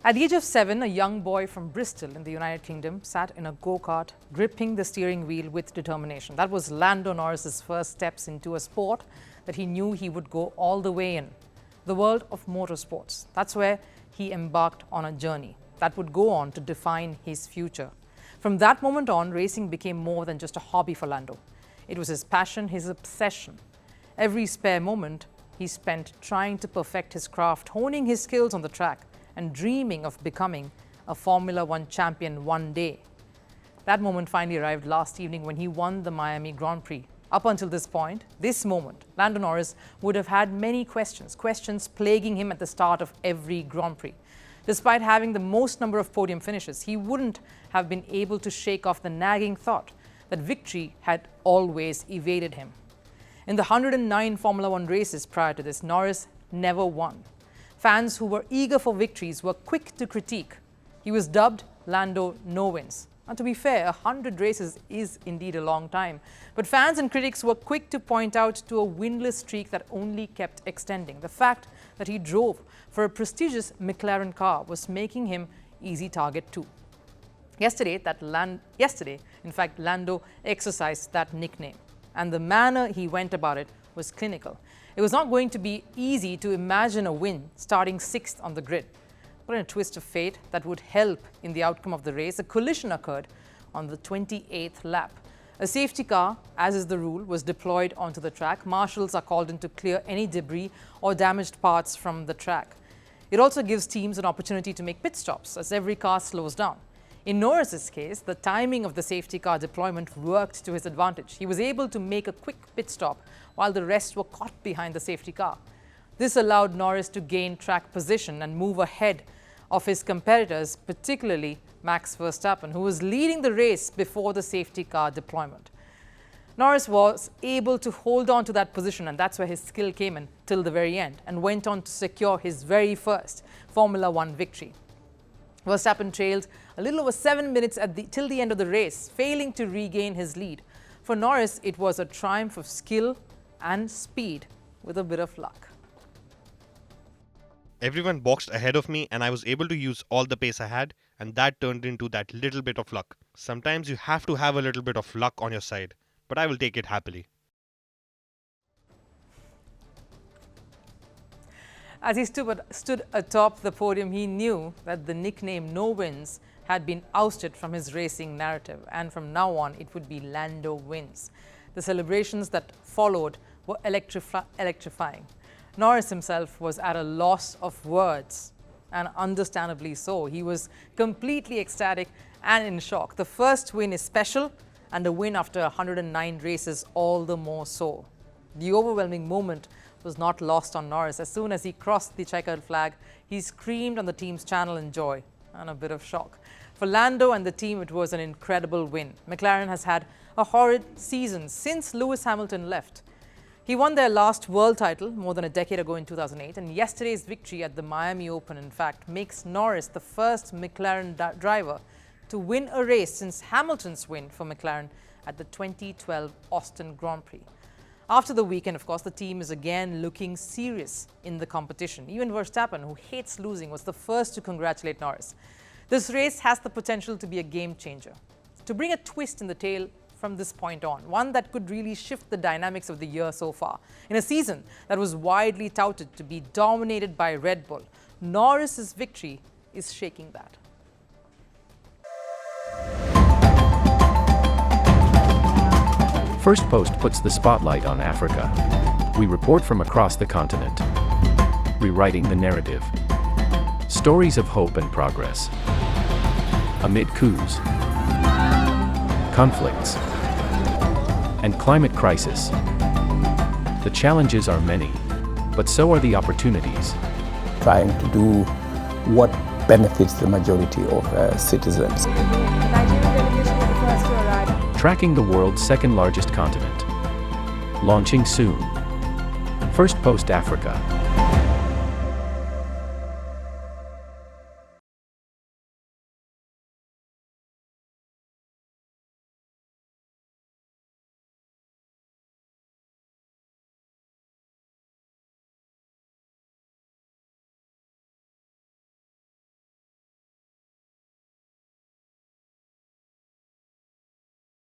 At the age of 7, a young boy from Bristol in the United Kingdom sat in a go-kart, gripping the steering wheel with determination. That was Lando Norris's first steps into a sport that he knew he would go all the way in, the world of motorsports. That's where he embarked on a journey that would go on to define his future. From that moment on, racing became more than just a hobby for Lando. It was his passion, his obsession. Every spare moment he spent trying to perfect his craft, honing his skills on the track, and dreaming of becoming a Formula One champion one day. That moment finally arrived last evening when he won the Miami Grand Prix. Up until this point, this moment, Lando Norris would have had many questions plaguing him at the start of every Grand Prix. Despite having the most number of podium finishes, he wouldn't have been able to shake off the nagging thought that victory had always evaded him. In the 109 Formula One races prior to this, Norris never won. Fans who were eager for victories were quick to critique. He was dubbed Lando NoWins. And to be fair, 100 races is indeed a long time. But fans and critics were quick to point out to a winless streak that only kept extending. The fact that he drove for a prestigious McLaren car was making him easy target too. Yesterday, in fact, Lando exercised that nickname. And the manner he went about it was clinical. It was not going to be easy to imagine a win starting 6th on the grid. But in a twist of fate that would help in the outcome of the race, a collision occurred on the 28th lap. A safety car, as is the rule, was deployed onto the track. Marshals are called in to clear any debris or damaged parts from the track. It also gives teams an opportunity to make pit stops as every car slows down. In Norris's case, the timing of the safety car deployment worked to his advantage. He was able to make a quick pit stop while the rest were caught behind the safety car. This allowed Norris to gain track position and move ahead of his competitors, particularly Max Verstappen, who was leading the race before the safety car deployment. Norris was able to hold on to that position, and that's where his skill came in till the very end, and went on to secure his very first Formula One victory. Verstappen trailed a little over 7 minutes till the end of the race, failing to regain his lead. For Norris, it was a triumph of skill and speed with a bit of luck. Everyone boxed ahead of me and I was able to use all the pace I had, and that turned into that little bit of luck. Sometimes you have to have a little bit of luck on your side, but I will take it happily. As he stood atop the podium, he knew that the nickname NoWins had been ousted from his racing narrative, and from now on it would be Lando wins. The celebrations that followed were electrifying. Norris himself was at a loss of words, and understandably so. He was completely ecstatic and in shock. The first win is special, and a win after 109 races all the more so. The overwhelming moment was not lost on Norris. As soon as he crossed the checkered flag, he screamed on the team's channel in joy and a bit of shock. For Lando and the team, it was an incredible win. McLaren has had a horrid season since Lewis Hamilton left. He won their last world title more than a decade ago in 2008, and yesterday's victory at the Miami Open, in fact, makes Norris the first McLaren driver to win a race since Hamilton's win for McLaren at the 2012 Austin Grand Prix. After the weekend, of course, the team is again looking serious in the competition. Even Verstappen, who hates losing, was the first to congratulate Norris. This race has the potential to be a game changer, to bring a twist in the tale from this point on, one that could really shift the dynamics of the year so far. In a season that was widely touted to be dominated by Red Bull, Norris's victory is shaking that. Firstpost puts the spotlight on Africa. We report from across the continent, rewriting the narrative. Stories of hope and progress. Amid coups, conflicts, and climate crisis. The challenges are many, but so are the opportunities. Trying to do what benefits the majority of citizens. Tracking the world's second largest continent. Launching soon. Firstpost Africa.